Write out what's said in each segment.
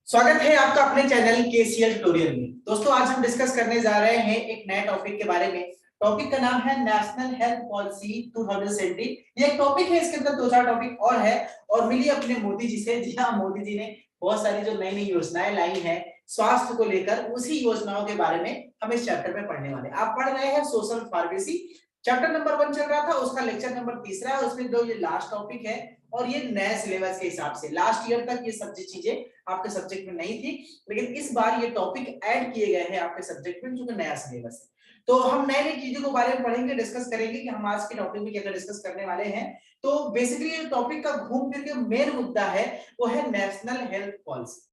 स्वागत है आपका अपने चैनल केसीएल ट्यूटोरियल में। दोस्तों आज हम डिस्कस करने जा रहे हैं एक नए टॉपिक के बारे में। टॉपिक का नाम है नेशनल हेल्थ पॉलिसी 2017। ये एक टॉपिक है, इसके अंदर दो चार टॉपिक और है और मिली अपने मोदी जी से। जी हाँ, मोदी जी ने बहुत सारी जो नई नई योजनाएं लाई हैं स्वास्थ्य को लेकर, उसी योजनाओं के बारे में हम इस चैप्टर में पढ़ने वाले। आप पढ़ रहे हैं सोशल फार्मेसी, चैप्टर नंबर 1 चल रहा था, उसका लेक्चर नंबर 3 है। उसमें जो ये लास्ट टॉपिक है और ये नए सिलेबस के हिसाब से लास्ट ईयर तक ये सब चीजें आपके सब्जेक्ट में नहीं थी, लेकिन इस बार ये टॉपिक ऐड किए गए हैं आपके सब्जेक्ट में, जो कि नया सिलेबस है। तो हम नई नई चीजों के बारे में पढ़ेंगे, डिस्कस करेंगे कि हम आज के टॉपिक में क्या डिस्कस करने वाले हैं। तो बेसिकली ये टॉपिक का घूम फिर के मेन मुद्दा है वो है नेशनल हेल्थ पॉलिसी।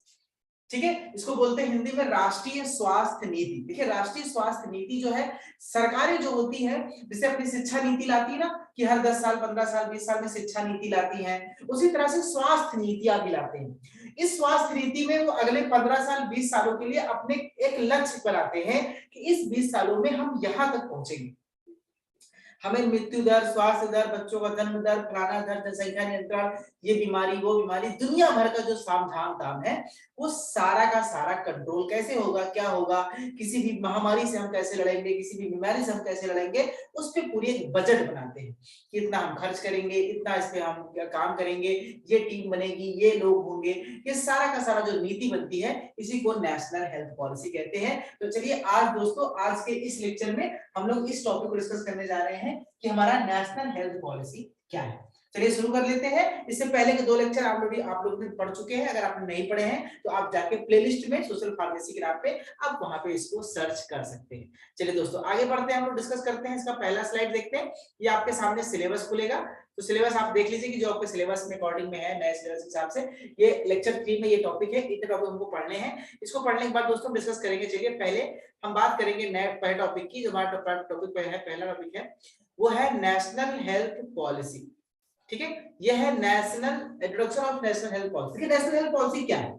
ठीक है, इसको बोलते हैं हिंदी में राष्ट्रीय स्वास्थ्य नीति। देखिए राष्ट्रीय स्वास्थ्य नीति जो है, सरकारें जो होती है, जैसे अपनी शिक्षा नीति लाती है ना कि हर 10 साल 15 साल 20 साल में शिक्षा नीति लाती है, उसी तरह से स्वास्थ्य नीतियां भी लाते हैं। इस स्वास्थ्य नीति में वो अगले 15 साल 20 सालों के लिए अपने एक लक्ष्य बनाते हैं कि इस 20 सालों में हम यहां तक पहुंचेंगे। हमें मृत्यु दर, स्वास्थ्य दर, बच्चों का जन्म दर, फलाना दर, जनसंख्या नियंत्रण, ये बीमारी वो बीमारी, दुनिया भर का जो सामधाम काम है वो सारा का सारा कंट्रोल कैसे होगा, क्या होगा, किसी भी महामारी से हम कैसे लड़ेंगे, किसी भी बीमारी से हम कैसे लड़ेंगे, उस पर पूरी एक बजट बनाते हैं कि इतना हम खर्च करेंगे, इतना इस पे हम काम करेंगे, ये टीम बनेगी, ये लोग होंगे, ये सारा का सारा जो नीति बनती है इसी को नेशनल हेल्थ पॉलिसी कहते हैं। तो चलिए आज दोस्तों, आज के इस लेक्चर में हम लोग इस टॉपिक को डिस्कस करने जा रहे हैं कि हमारा नेशनल हेल्थ पॉलिसी क्या है। चलिए शुरू कर लेते हैं। इससे पहले के दो लेक्चर आप लोग ने पढ़ चुके हैं। अगर आपने नहीं पढ़े हैं तो आप जाके प्लेलिस्ट में सोशल फार्मेसी के नाम पे आप वहां पे इसको सर्च कर सकते हैं। चलिए दोस्तों आगे बढ़ते हैं, हम लोग डिस्कस करते हैं। इसका पहला स्लाइड देखते हैं। ये आपके सामने सिलेबस खुलेगा, तो सिलेबस आप देख लीजिए कि जो आपके सिलेबस में अकॉर्डिंग में है, नए सिलेबस के हिसाब से ये लेक्चर 3 में ये टॉपिक है, इतने टॉपिक हमको पढ़ने हैं। इसको पढ़ने के बाद दोस्तों डिस्कस करेंगे। चलिए पहले हम बात करेंगे नए पहले टॉपिक की। जो हमारा टॉपिक है, पहला टॉपिक है वो है नेशनल हेल्थ पॉलिसी। ठीक है, यह है national introduction of national health policy. देखिए नेशनल हेल्थ पॉलिसी क्या है,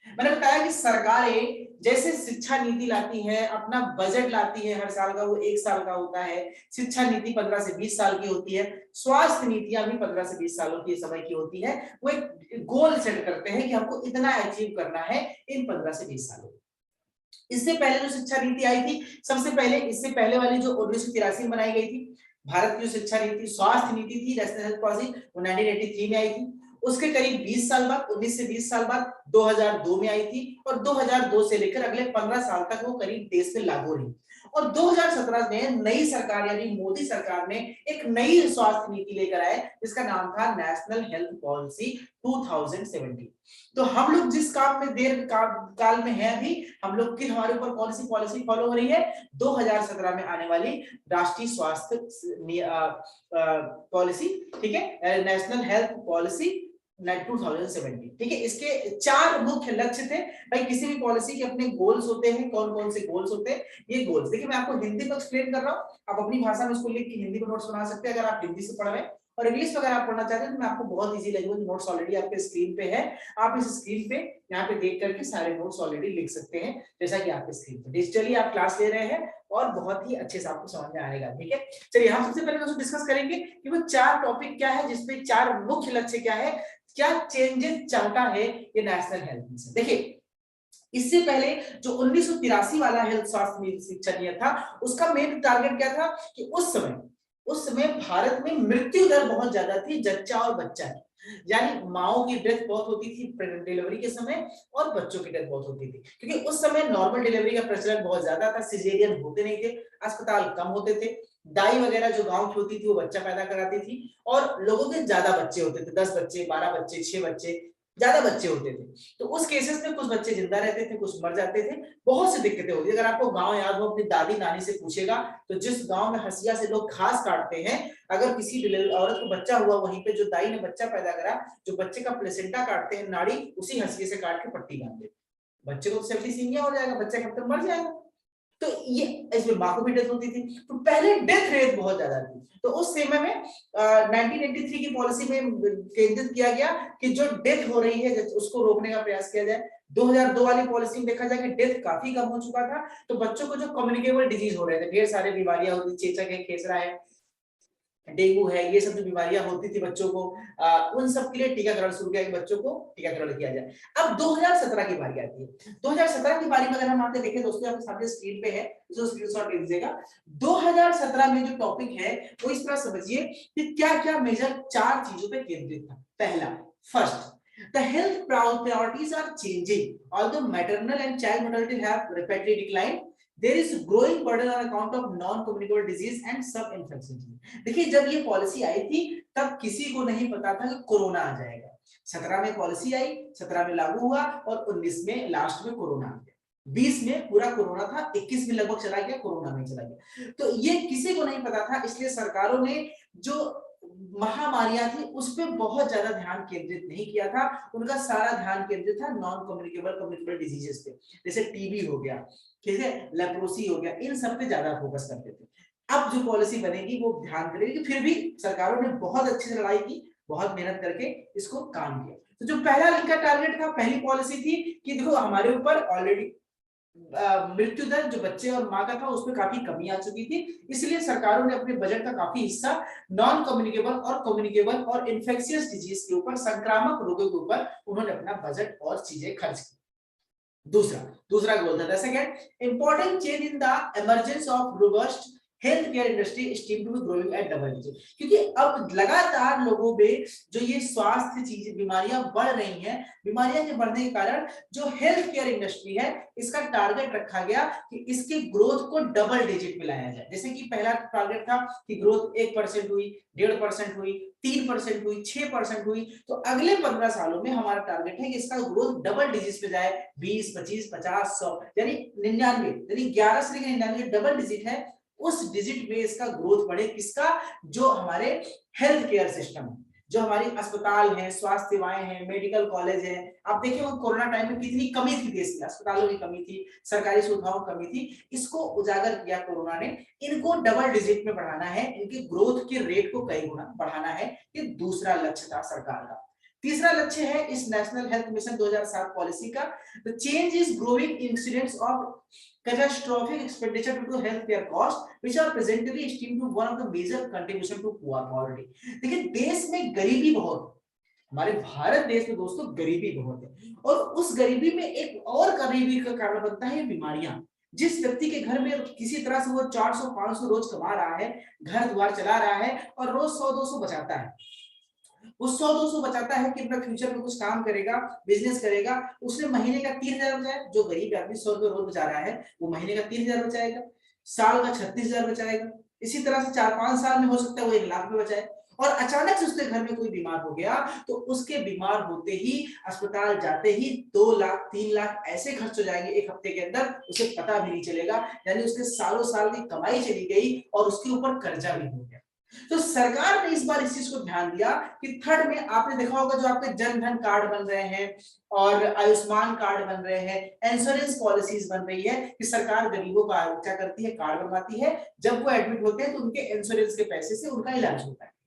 मैंने बताया कि सरकारें जैसे शिक्षा नीति लाती है, अपना बजट लाती है हर साल का, वो 1 साल का होता है। शिक्षा नीति 15 से 20 साल की होती है, स्वास्थ्य नीतियां भी 15 से 20 सालों की समय की होती है। वो एक गोल सेट करते हैं कि हमको इतना अचीव करना है इन 15 से 20 सालों में। इससे पहले जो शिक्षा नीति आई थी, सबसे पहले इससे पहले वाली जो 1983 में बनाई गई थी, भारत की जो शिक्षा नीति स्वास्थ्य नीति थी, नेशनल हेल्थ पॉलिसी, वो 1983 में आई थी। उसके करीब 20 साल बाद, 19 से 20 साल बाद 2002 में आई थी और 2002 से लेकर अगले 15 साल तक वो करीब देश में लागू रही। और 2017 में नई सरकार यानी मोदी सरकार ने एक नई स्वास्थ्य नीति लेकर आए जिसका नाम था नेशनल हेल्थ पॉलिसी 2017। तो हम लोग जिस काम में देर काल में है अभी, हम लोग की हमारे ऊपर पॉलिसी फॉलो हो रही है 2017 में आने वाली राष्ट्रीय स्वास्थ्य पॉलिसी। ठीक है, नेशनल हेल्थ पॉलिसी 2017। ठीक है, इसके 4 मुख्य लक्ष्य थे। भाई किसी भी पॉलिसी के अपने गोल्स होते हैं, कौन कौन से गोल्स होते हैं, ये गोल्स देखिए मैं आपको हिंदी में एक्सप्लेन कर रहा हूँ, आप अपनी भाषा में इसको लिख के हिंदी में नोट्स बना सकते हैं अगर आप हिंदी से पढ़ रहे हैं। और इंग्लिश में अगर आप पढ़ना चाहते हैं तो मैं आपको बहुत इजी लैंग्वेज नोट्स ऑलरेडी आपके स्क्रीन पे है, आप इस स्क्रीन पे यहाँ पे देख करके सारे नोट्स ऑलरेडी लिख सकते हैं, जैसा कि आपके स्क्रीन पे डिजिटली आप क्लास ले रहे हैं और बहुत ही अच्छे से आपको समझ में आएगा। ठीक है, चलिए हम सबसे पहले दोस्तों डिस्कस करेंगे कि वो 4 टॉपिक क्या है, जिसपे 4 मुख्य लक्ष्य क्या है, क्या चेंजेस चाहता है ये नेशनल हेल्थ मिशन। देखिए इससे पहले जो 1983 वाला हेल्थ स्वास्थ्य शिक्षा नीति था, उसका मेन टारगेट क्या था कि उस समय भारत में मृत्यु दर बहुत ज्यादा थी जच्चा और बच्चा की, यानी माओ की डेथ बहुत होती थी डिलीवरी के समय और बच्चों की डेथ बहुत होती थी, क्योंकि उस समय नॉर्मल डिलीवरी का प्रचलन बहुत ज्यादा था, सिजेरियन होते नहीं थे, अस्पताल कम होते थे, दाई वगैरह जो गांव की होती थी वो बच्चा पैदा कराती थी और लोगों के ज्यादा बच्चे होते थे, 10 बच्चे, 12 बच्चे, 6 बच्चे, ज्यादा बच्चे होते थे। तो उस केसेस में कुछ बच्चे जिंदा रहते थे, कुछ मर जाते थे, बहुत सी दिक्कतें होती। अगर आपको गांव याद हो, अपनी दादी नानी से पूछेगा तो जिस गांव में हंसिया से लोग घास काटते हैं, अगर किसी औरत को बच्चा हुआ, वहीं पे जो दाई ने बच्चा पैदा करा, जो बच्चे का प्लेसेंटा काटते हैं नाड़ी, उसी हंसिये से काट के पट्टी बांध देते, बच्चे को सेप्टिसीमिया हो जाएगा, बच्चा कब तक मर जाएगा। तो ये इसमें माँ को भी डेथ होती थी, तो पहले डेथ रेट बहुत ज्यादा थी। तो उस समय में 1983 की पॉलिसी में केंद्रित किया गया कि जो डेथ हो रही है उसको रोकने का प्रयास किया जाए। 2002 वाली पॉलिसी में देखा जाए कि डेथ काफी कम हो चुका था, तो बच्चों को जो कम्युनिकेबल डिजीज हो रहे थे, ढेर सारे बीमारियां होती, चेचक है, खेसरा है, डेंगू है, ये सब जो बीमारियां होती थी बच्चों को, उन सब के लिए टीकाकरण शुरू किया कि बच्चों को टीकाकरण किया जाए। अब 2017 की बारी आती है। 2017 की बारी में अगर हम आते देखें दोस्तों, आपके सामने स्क्रीन पे है, जो स्क्रीनशॉट ले लीजिएगा। 2017 में जो टॉपिक है वो इस तरह समझिए कि क्या-क्या मेजर 4 चीजों पे केंद्रित था। पहला, first, the health priorities are changing. Although maternal and child mortality have rapidly declined, there is growing burden on account of non-communicable disease and some infections. देखिए, जब ये पॉलिसी आई थी तब किसी को नहीं पता था कि कोरोना आ जाएगा। 17 में पॉलिसी आई, 17 में लागू हुआ और 19 में लास्ट में कोरोना आ गया। 20 में पूरा कोरोना था, 21 में लगभग चला गया, कोरोना में चला गया। तो ये किसी को नहीं पता था, इसलिए सरकारों ने जो महामारियां थी उस पर बहुत ज्यादा ध्यान केंद्रित नहीं किया था। उनका सारा ध्यान केंद्रित था नॉन कम्युनिकेबल डिजीजेस पे, जैसे टीबी हो गया, ठीक है, लेप्रोसी हो गया, इन सब पे ज्यादा फोकस करते थे। अब जो पॉलिसी बनेगी वो ध्यान करेगी। फिर भी सरकारों ने बहुत अच्छी लड़ाई की, बहुत मेहनत करके इसको काम किया। तो जो पहला इनका टारगेट था, पहली पॉलिसी थी कि देखो हमारे ऊपर ऑलरेडी मृत्यु दर जो बच्चे और माँ का था उसमें काफी कमी आ चुकी थी, इसलिए सरकारों ने अपने बजट का काफी हिस्सा नॉन कम्युनिकेबल और कम्युनिकेबल और इन्फेक्शियस डिजीज के ऊपर, संक्रामक रोगों के ऊपर उन्होंने अपना बजट और चीजें खर्च की। दूसरा गोल था, second, important change in the emergence of robust health care industry steam to be growing at double digit. क्योंकि अब लगातार लोगों में जो ये स्वास्थ्य चीजें बीमारियां बढ़ रही हैं, बीमारियां के बढ़ने के कारण जो हेल्थ केयर इंडस्ट्री है इसका टारगेट रखा गया कि इसके ग्रोथ को डबल डिजिट में लाया जाए। जैसे कि पहला टारगेट था कि ग्रोथ 1% हुई, 1.5% हुई, 3% हुई, 6% हुई, तो अगले 15 सालों में हमारा टारगेट है कि इसका ग्रोथ डबल डिजिट में जाए, 20, 25, 50, 100 यानी 99, यानी 11 से 99 डबल डिजिट है, उस डिजिट में इसका ग्रोथ बढ़े। किसका? जो हमारे हेल्थ केयर सिस्टम, जो हमारी अस्पताल है, स्वास्थ्य सेवाएं हैं, मेडिकल कॉलेज है। आप देखिए वो कोरोना टाइम में कितनी कमी थी देश में, अस्पतालों की कमी थी, सरकारी सुविधाओं की कमी थी, इसको उजागर किया कोरोना ने। इनको डबल डिजिट में बढ़ाना है, इनकी ग्रोथ के रेट को कई गुना बढ़ाना है, ये दूसरा लक्ष्य था सरकार का। तीसरा लक्ष्य है इस नेशनल हेल्थ मिशन 2007 पॉलिसी का, the change is growing incidence of catastrophic expenditure due to healthcare costs which are presently esteemed to one of the major contribution to poverty। देखिए देश में गरीबी बहुत है, हमारे भारत देश में दोस्तों गरीबी बहुत है, और उस गरीबी में एक और गरीबी का कारण बनता है बीमारियां। जिस व्यक्ति के घर में किसी तरह से वो 400-500 रोज कमा रहा है, घर द्वार चला रहा है और रोज 100-200 बचाता है, वो 100-200 बचाता है कि अपना फ्यूचर में कुछ काम करेगा, बिजनेस करेगा, उसने महीने का 30,000 बचाया। जो गरीब आदमी 100 रुपए रोज बचा रहा है वो महीने का 30,000 बचाएगा, साल का 36,000 बचाएगा। इसी तरह से 4-5 साल में हो सकता है वो 1 लाख रुपए बचाए। और अचानक से उसके घर में कोई बीमार हो गया तो उसके बीमार होते ही, अस्पताल जाते ही 2 लाख 3 लाख ऐसे खर्च हो जाएंगे एक हफ्ते के अंदर, उसे पता भी नहीं चलेगा। यानी उसके सालों साल की कमाई चली गई और उसके ऊपर कर्जा भी हो गया। तो सरकार ने इस बार इस चीज को ध्यान दिया कि थर्ड में आपने देखा होगा जो आपके जन धन कार्ड बन रहे हैं और आयुष्मान कार्ड बन रहे हैं, इंश्योरेंस पॉलिसीज बन रही है कि सरकार गरीबों का क्या करती है, कार्ड बनवाती है, जब वो एडमिट होते हैं तो उनके इंश्योरेंस के पैसे से उनका इलाज होता है।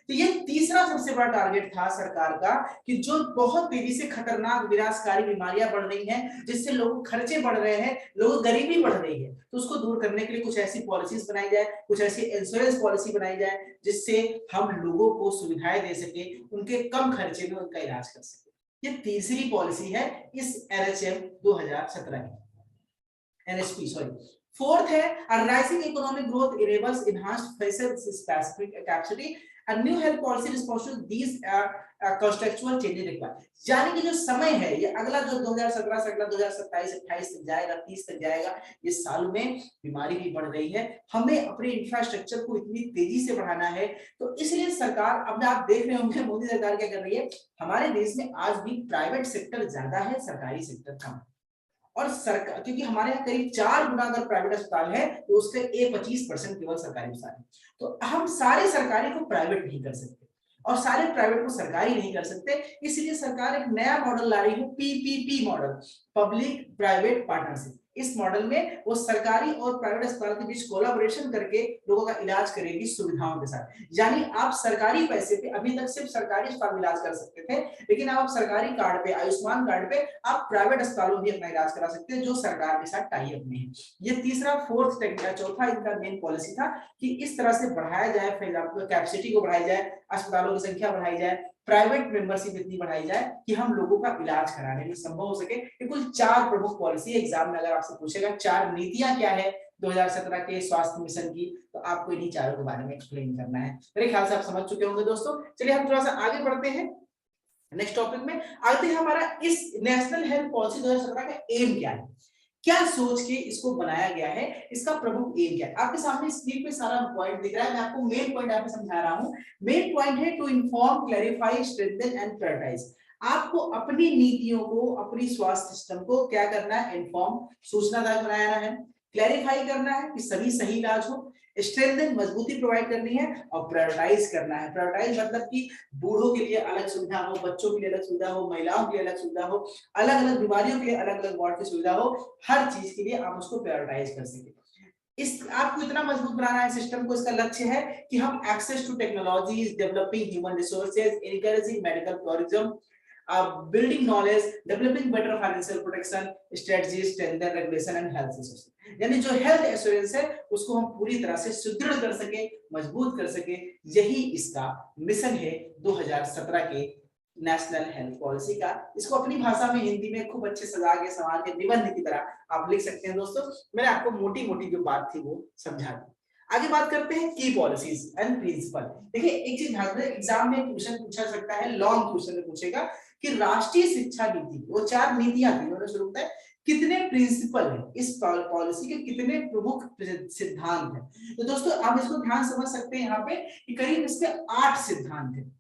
तो ये तीसरा सबसे बड़ा टारगेट था सरकार का कि जो बहुत तेजी से खतरनाक विनाशकारी बीमारियां बढ़ रही हैं, जिससे लोगों खर्चे बढ़ रहे हैं, लोगों गरीबी बढ़ रही है, तो उसको दूर करने के लिए कुछ ऐसी पॉलिसीज बनाई जाए, कुछ ऐसी इंश्योरेंस पॉलिसी बनाई जाए जिससे हम लोगों को सुविधाएं दे सके, उनके कम खर्चे में उनका इलाज कर सके। ये तीसरी पॉलिसी है इस एनएचएम 2017 की, एनएचपी सॉरी। फोर्थ है rising economic growth enables enhanced fiscal specific capacity, a new health policy response to these contextual changes required। यानी कि जो समय है ये अगला जो 2017 से अगला 2027 28 तक जाएगा, 30 तक जाएगा, ये साल में बीमारी भी बढ़ रही है, हमें अपने इंफ्रास्ट्रक्चर को इतनी तेजी से बढ़ाना है। तो इसलिए सरकार, अब आप देख रहे होंगे मोदी सरकार क्या कर रही है, हमारे देश में आज भी प्राइवेट सेक्टर ज्यादा है, सरकारी सेक्टर कम है। और सरकार, क्योंकि हमारे यहाँ करीब 4 गुना अगर प्राइवेट अस्पताल है तो उसके 25% केवल सरकारी अस्पताल है। तो हम सारे सरकारी को प्राइवेट नहीं कर सकते और सारे प्राइवेट को सरकारी नहीं कर सकते, इसलिए सरकार एक नया मॉडल ला रही है, PPP model, public private partnership. इस मॉडल में वो सरकारी और प्राइवेट अस्पताल के बीच कोलैबोरेशन करके लोगों का इलाज करेगी सुविधाओं के साथ। यानी आप सरकारी पैसे पे, अभी तक सिर्फ सरकारी अस्पताल में इलाज कर सकते थे, लेकिन आप सरकारी कार्ड पे, आयुष्मान कार्ड पे आप प्राइवेट अस्पतालों में अपना इलाज करा सकते हैं जो सरकार के साथ टाई अप में है। ये तीसरा फोर्थ चौथा इनका मेन पॉलिसी था कि इस तरह से बढ़ाया जाए, कैपेसिटी को बढ़ाई जाए, अस्पतालों की संख्या बढ़ाई जाए, प्राइवेट मेंबरशिप इतनी बढ़ाई जाए कि हम लोगों का इलाज कराने में संभव हो सके। ये कुल 4 प्रमुख पॉलिसी एग्जाम में अगर आपसे पूछेगा 4 नीतियां क्या है 2017 के स्वास्थ्य मिशन की, तो आपको इन्हीं चारों के बारे में एक्सप्लेन करना है। मेरे ख्याल से आप समझ चुके होंगे दोस्तों। चलिए हम थोड़ा सा आगे बढ़ते हैं नेक्स्ट टॉपिक में। आगे हमारा इस नेशनल हेल्थ पॉलिसी 2017 का एम क्या है, क्या सोच के इसको बनाया गया है, इसका प्रमुख एम क्या है। आपके सामने स्क्रीन पे सारा पॉइंट दिख रहा है, मैं आपको मेन पॉइंट आपको समझा रहा हूं। मेन पॉइंट है to inform, clarify, strengthen and prioritise. आपको अपनी नीतियों को, अपनी स्वास्थ्य सिस्टम को क्या करना है, इन्फॉर्म, सूचनादायक बनाना है, क्लैरिफाई करना है कि सभी सही इलाज हो, स्ट्रेंथन, मजबूती प्रोवाइड करनी है, और प्रायोरिटाइज करना है। प्रायोरिटाइज मतलब कि बूढ़ों के लिए अलग सुविधा हो, बच्चों के लिए अलग सुविधा हो, महिलाओं के लिए अलग सुविधा हो, अलग अलग बीमारियों के लिए अलग अलग वार्ड की सुविधा हो, हर चीज के लिए आप उसको प्रायोरिटाइज कर सके। इस आपको इतना मजबूत बनाना है सिस्टम को, इसका लक्ष्य है कि हम access to technologies, developing human resources, encouraging medical tourism, building knowledge, developing better financial protection strategies, strengthen regulation and health system। यानी जो हेल्थ एश्योरेंस है उसको हम पूरी तरह से सुदृढ़ कर सके, मजबूत कर सके, यही इसका मिशन है 2017 के नेशनल हेल्थ पॉलिसी का। इसको अपनी भाषा में हिंदी में खूब अच्छे सजा के संवार के निबंध की तरह आप लिख सकते हैं दोस्तों। मैंने आपको मोटी मोटी जो बात थी वो समझा दी। आगे बात करते हैं की पॉलिसीज एंड प्रिंसिपल। देखिए एक चीज ध्यान रखें, एग्जाम में क्वेश्चन पूछा सकता है, लॉन्ग क्वेश्चन में पूछेगा कि राष्ट्रीय शिक्षा नीति, वो 4 नीतियां थी, उन्होंने शुरू किया कितने प्रिंसिपल हैं इस पॉलिसी के, कितने प्रमुख सिद्धांत हैं। तो दोस्तों आप इसको ध्यान समझ सकते हैं यहाँ पे कि करीब इसके 8 सिद्धांत हैं।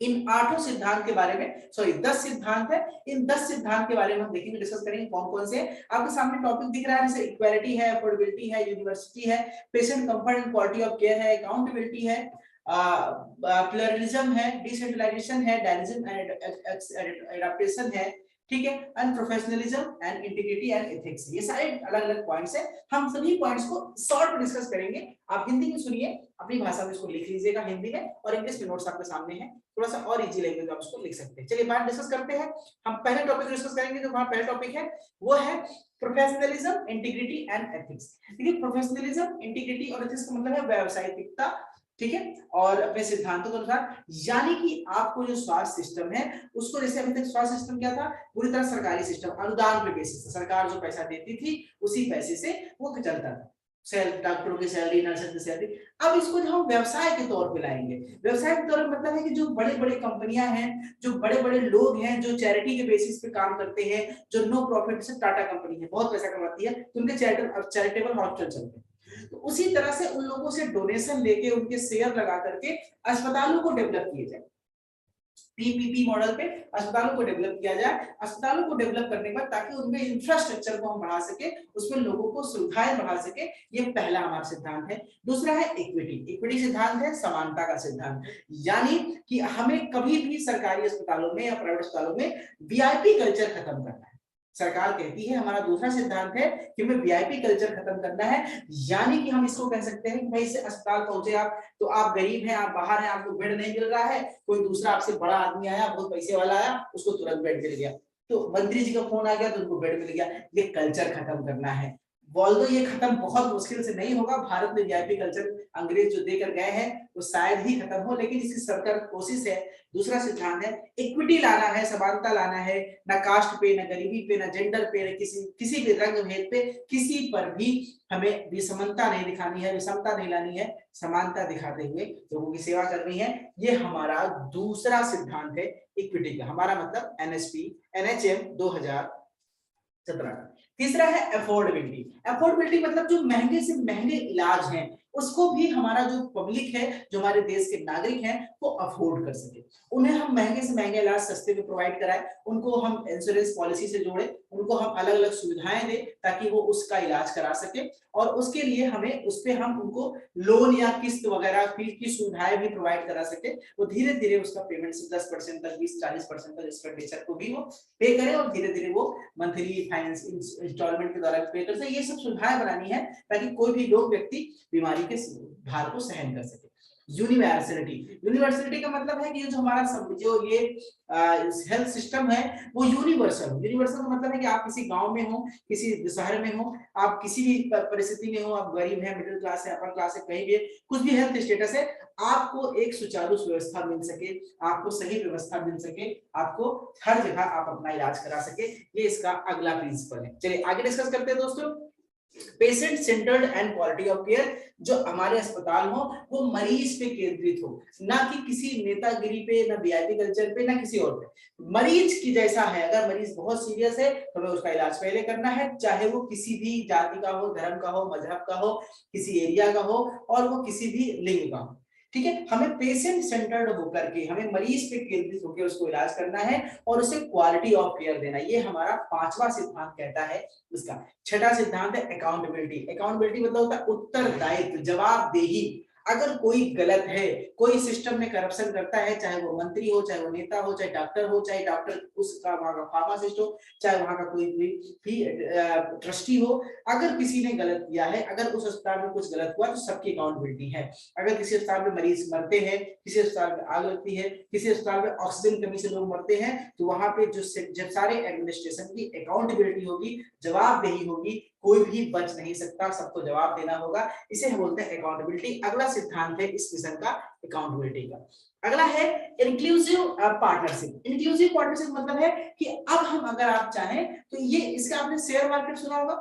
इन 8 सिद्धांत के बारे में, सॉरी 10 सिद्धांत है, इन 10 सिद्धांत के बारे में हम देखेंगे, डिस्कस करेंगे कौन कौन से। आपके सामने टॉपिक दिख रहा है, जैसे इक्वालिटी है, अफोर्डेबिलिटी है, यूनिवर्सिटी है, patient comfort and quality of care है, अकाउंटेबिलिटी है, प्लुरलिज्म है, डिसेंट्रलाइजेशन है, डायनेमिज्म एंड एडाप्टेशन है, ठीक है, and professionalism and integrity and ethics. ये सारे अलग अलग पॉइंट्स हैं, हम सभी पॉइंट्स को शॉर्ट में डिस्कस करेंगे। आप हिंदी में सुनिए, अपनी भाषा में इसको लिख लीजिएगा हिंदी में, और इंग्लिश में नोट्स आपके सामने है, थोड़ा सा और इजी लैंग्वेज में आप इसको लिख सकते हैं। चलिए बात डिस्कस करते हैं। हम पहले टॉपिक डिस्कस करेंगे, जो हमारा पहला टॉपिक है वो है प्रोफेशनलिज्म, इंटीग्रिटी एंड एथिक्स। देखिए प्रोफेशनलिज्म, इंटीग्रिटी और एथिक्स का मतलब है व्यावसायिकता, ठीक है, और अपने सिद्धांतों के अनुसार। यानी कि आपको जो स्वास्थ्य सिस्टम है उसको, जैसे अभी तक स्वास्थ्य सिस्टम क्या था, पूरी तरह सरकारी सिस्टम, अनुदान पे बेसिस से, सरकार जो पैसा देती थी उसी पैसे से वो चलता था, डॉक्टरों की सैलरी, नर्सों की सैलरी। अब इसको जो हम व्यवसाय के तौर पे लाएंगे, व्यवसाय के तौर पे मतलब है कि जो बड़े बड़े कंपनियां हैं, जो बड़े बड़े लोग हैं, जो चैरिटी के बेसिस पे काम करते हैं, जो नो प्रॉफिट से, टाटा कंपनी है बहुत पैसा कमाती है, तो उनके चैरिटेबल हॉस्पिटल चलते हैं। तो उसी तरह से उन लोगों से डोनेशन लेके, उनके शेयर लगा करके अस्पतालों को डेवलप किए जाए, पीपीपी मॉडल पे अस्पतालों को डेवलप किया जाए। अस्पतालों को डेवलप करने के बाद ताकि उनमें इंफ्रास्ट्रक्चर को हम बढ़ा सके, उसमें लोगों को सुविधाएं बढ़ा सके, ये पहला हमारा सिद्धांत है। दूसरा है इक्विटी। इक्विटी सिद्धांत है समानता का सिद्धांत, यानी कि हमें कभी भी सरकारी अस्पतालों में या प्राइवेट अस्पतालों में वीआईपी कल्चर खत्म करना है। सरकार कहती है, हमारा दूसरा सिद्धांत है कि हमें वीआईपी कल्चर खत्म करना है। यानी कि हम इसको कह सकते हैं कि भाई से अस्पताल पहुंचे आप, तो आप गरीब हैं, आप बाहर हैं, आपको बेड नहीं मिल रहा है, कोई दूसरा आपसे बड़ा आदमी आया, बहुत पैसे वाला आया, उसको तुरंत बेड मिल गया, तो मंत्री जी का फोन आ गया तो उनको बेड मिल गया। ये कल्चर खत्म करना है। वॉल्दो ये खत्म बहुत मुश्किल से नहीं होगा, भारत में वीआईपी कल्चर अंग्रेज जो देकर गए हैं वो शायद ही खत्म हो, लेकिन इसकी सरकार कोशिश है। दूसरा सिद्धांत है इक्विटी लाना है, समानता लाना है, ना कास्ट पे, ना गरीबी पे, ना जेंडर पे, ना किसी भी रंग भेद पे, किसी पर भी हमें विषमता नहीं दिखानी है, विषमता नहीं लानी है, समानता दिखाते हुए लोगों की सेवा करनी है। ये हमारा दूसरा सिद्धांत है इक्विटी का, हमारा मतलब एनएचपी, एनएचएम 2017 का। तीसरा है अफोर्डेबिलिटी। अफोर्डेबिलिटी मतलब जो महंगे से महंगे इलाज हैं, उसको भी हमारा जो पब्लिक है, जो हमारे देश के नागरिक हैं, वो अफोर्ड कर सके। उन्हें हम महंगे से महंगे इलाज सस्ते में प्रोवाइड कराएं, उनको हम इंश्योरेंस पॉलिसी से जोड़े, उनको हम अलग अलग सुविधाएं दें ताकि वो उसका इलाज करा सके, और उसके लिए हमें उस पे हम उनको लोन या किस्त वगैरह की सुविधाएं भी प्रोवाइड करा सके। वो धीरे धीरे उसका पेमेंट से 10% तक, 20-40% तक एक्सपेंडिचर को भी वो पे करें, और धीरे धीरे वो मंथली फाइनेंस इंस्टॉलमेंट के द्वारा पे कर सके। ये सब सुविधाएं बनानी है ताकि कोई भी लोग व्यक्ति बीमारी के भार को सहन कर सके। यूनिवर्सलिटी का मतलब है कि जो हमारा जो ये हेल्थ सिस्टम है वो यूनिवर्सल का मतलब है कि आप किसी गांव में हो, किसी शहर में हो, आप किसी भी परिस्थिति में हो, आप गरीब हैं, मिडिल क्लास है, अपर क्लास है, कहीं भी कुछ भी हेल्थ स्टेटस है, आपको एक सुचारू व्यवस्था मिल सके, आपको सही व्यवस्था मिल सके, आपको हर जगह आप अपना इलाज करा सके। ये इसका अगला प्रिंसिपल है। चलिए आगे डिस्कस करते हैं दोस्तों। Patient centred and quality of care, जो हमारे अस्पताल हो वो मरीज पे केंद्रित हो, ना कि किसी नेतागिरी पे, ना वीआईपी कल्चर पे, ना किसी और पे। मरीज की जैसा है, अगर मरीज बहुत सीरियस है तो हमें उसका इलाज पहले करना है, चाहे वो किसी भी जाति का हो, धर्म का हो, मजहब का हो, किसी एरिया का हो, और वो किसी भी लिंग का हो। ठीक है, हमें पेशेंट सेंटर्ड होकर के, हमें मरीज पे केंद्रित होकर उसको इलाज करना है और उसे क्वालिटी ऑफ केयर देना। ये हमारा 5वां सिद्धांत कहता है इसका। छठा सिद्धांत है अकाउंटेबिलिटी। अकाउंटेबिलिटी मतलब होता है उत्तरदायित्व, जवाबदेही। अगर कोई गलत है, कोई सिस्टम में करप्शन करता है, चाहे वो मंत्री हो, चाहे वो नेता हो, चाहे डॉक्टर हो, चाहे डॉक्टर उसका वहां का फार्मासिस्ट हो, चाहे वहां का कोई भी ट्रस्टी हो, अगर किसी ने गलत किया है, अगर उस अस्पताल में कुछ गलत हुआ तो सबकी अकाउंटेबिलिटी है। अगर किसी अस्पताल में मरीज मरते हैं, किसी अस्पताल में आग लगती है, किसी अस्पताल में ऑक्सीजन कमी से लोग मरते हैं, तो वहां पे जो जब सारे एडमिनिस्ट्रेशन की अकाउंटेबिलिटी होगी, जवाबदेही होगी, कोई भी बच नहीं सकता, सबको जवाब देना होगा। इसे हम बोलते हैं अकाउंटेबिलिटी। अगला सिद्धांत है इस मिशन का अकाउंटेबिलिटी का। अगला है इंक्लूसिव पार्टनरशिप। इंक्लूसिव पार्टनरशिप मतलब है कि अब हम अगर आप चाहें तो ये, इसका आपने शेयर मार्केट सुना होगा।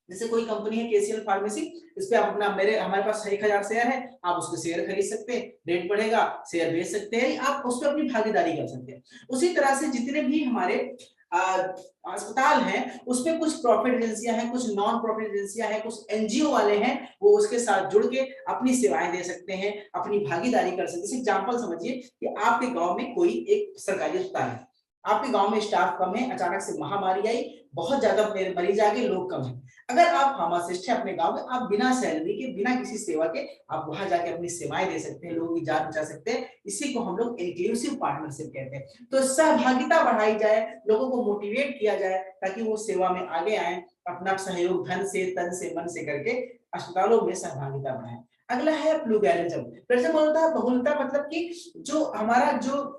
जैसे कोई कंपनी है केसीएल फार्मेसी, इस पे आप अपना, हमारे पास 1000 शेयर है, आप उसके शेयर खरीद सकते हैं, रेट बढ़ेगा शेयर बेच सकते हैं, आप उस पर अपनी भागीदारी कर सकते हैं। उसी तरह से जितने भी हमारे अस्पताल हैं, उसमें कुछ प्रॉफिट एजेंसियां हैं, कुछ नॉन प्रॉफिट एजेंसियां हैं, कुछ एनजीओ वाले हैं, वो उसके साथ जुड़ के अपनी सेवाएं दे सकते हैं, अपनी भागीदारी कर सकते हैं। एग्जांपल समझिए कि आपके गांव में कोई एक सरकारी अस्पताल है, आपके गांव में स्टाफ कम है, अचानक से महामारी आई, बहुत ज्यादा मरीज आ गए, लोग कम है। अगर आप फार्मासिस्ट है अपने गांव में, आप बिना सैलरी के, बिना किसी सेवा के, आप वहां जाके अपनी सेवाएं दे सकते हैं, लोगों की जान बचा सकते हैं। इसी को हम लोग इंक्लूसिव पार्टनरशिप कहते हैं। तो सहभागिता बढ़ाई जाए, लोगों को मोटिवेट किया जाए ताकि वो सेवा में आगे आए, अपना सहयोग धन से, तन से, मन से करके अस्पतालों में सहभागिता बढ़ाएं। अगला है प्लूरलिज्म। प्लूरलिज्म होता है बहुलता, मतलब कि जो हमारा जो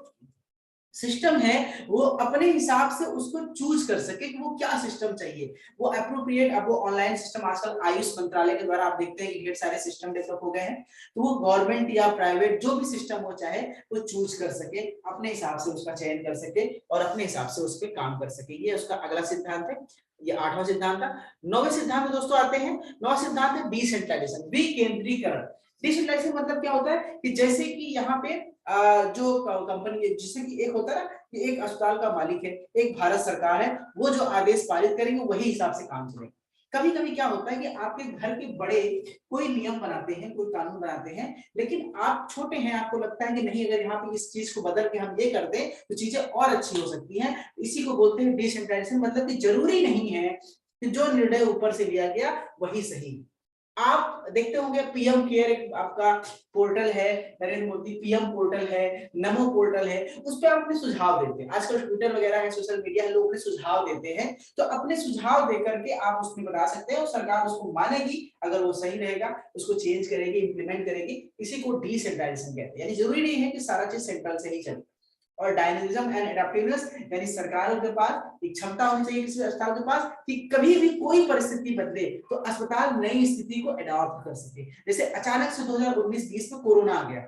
सिस्टम है वो अपने हिसाब से उसको चूज कर सके कि वो क्या सिस्टम चाहिए, वो अप्रोप्रिएट। अब वो ऑनलाइन सिस्टम आजकल आयुष मंत्रालय के द्वारा आप देखते हैं कि ढेर सारे सिस्टम डेवलप हो गए हैं, तो वो गवर्नमेंट या प्राइवेट जो भी सिस्टम हो चाहे वो चूज कर सके, अपने हिसाब से उसका चयन कर सके और अपने हिसाब से उस पर काम कर सके। ये उसका अगला सिद्धांत है। ये 8वां सिद्धांत था। 9वें सिद्धांत में दोस्तों आते हैं। 9वां सिद्धांत है डिसेंट्रलाइजेशन, विकेंद्रीकरण। डिसेंट्रलाइजेशन मतलब क्या होता है कि जैसे कि यहाँ पे जो कंपनी, जैसे कि एक होता है ना कि एक अस्पताल का मालिक है, एक भारत सरकार है, वो जो आदेश पारित करेंगे वही हिसाब से काम चलेगा। कभी कभी क्या होता है कि आपके घर के बड़े कोई नियम बनाते हैं, कोई कानून बनाते हैं, लेकिन आप छोटे हैं, आपको लगता है कि नहीं, अगर यहाँ पे इस चीज को बदल के हम ये कर दें तो चीजें और अच्छी हो सकती हैं। इसी को बोलते हैं डिसेंट्रलाइजेशन। मतलब कि जरूरी नहीं है कि जो निर्णय ऊपर से लिया गया वही सही। आप देखते होंगे पीएम केयर एक आपका पोर्टल है, नरेंद्र मोदी पीएम पोर्टल है, नमो पोर्टल है, उस पर आप अपने सुझाव देते हैं। आजकल ट्विटर वगैरह है, सोशल मीडिया है, लोग अपने सुझाव देते हैं, तो अपने सुझाव देकर के आप उसमें बता सकते हैं और सरकार उसको मानेगी, अगर वो सही रहेगा उसको चेंज करेगी, इंप्लीमेंट करेगी। इसी को डिसेंट्रलाइजेशन कहते हैं। यानी जरूरी नहीं है कि सारा चीज सेंट्रल से ही चले। और डायनेमिज्म एंड एडेप्टिवनेस, यानी सरकारों के पास एक क्षमता होनी चाहिए किसी अस्पताल के पास कि कभी भी कोई परिस्थिति बदले तो अस्पताल नई स्थिति को अडॉप्ट कर सके। जैसे अचानक से 2019-20 में कोरोना आ गया,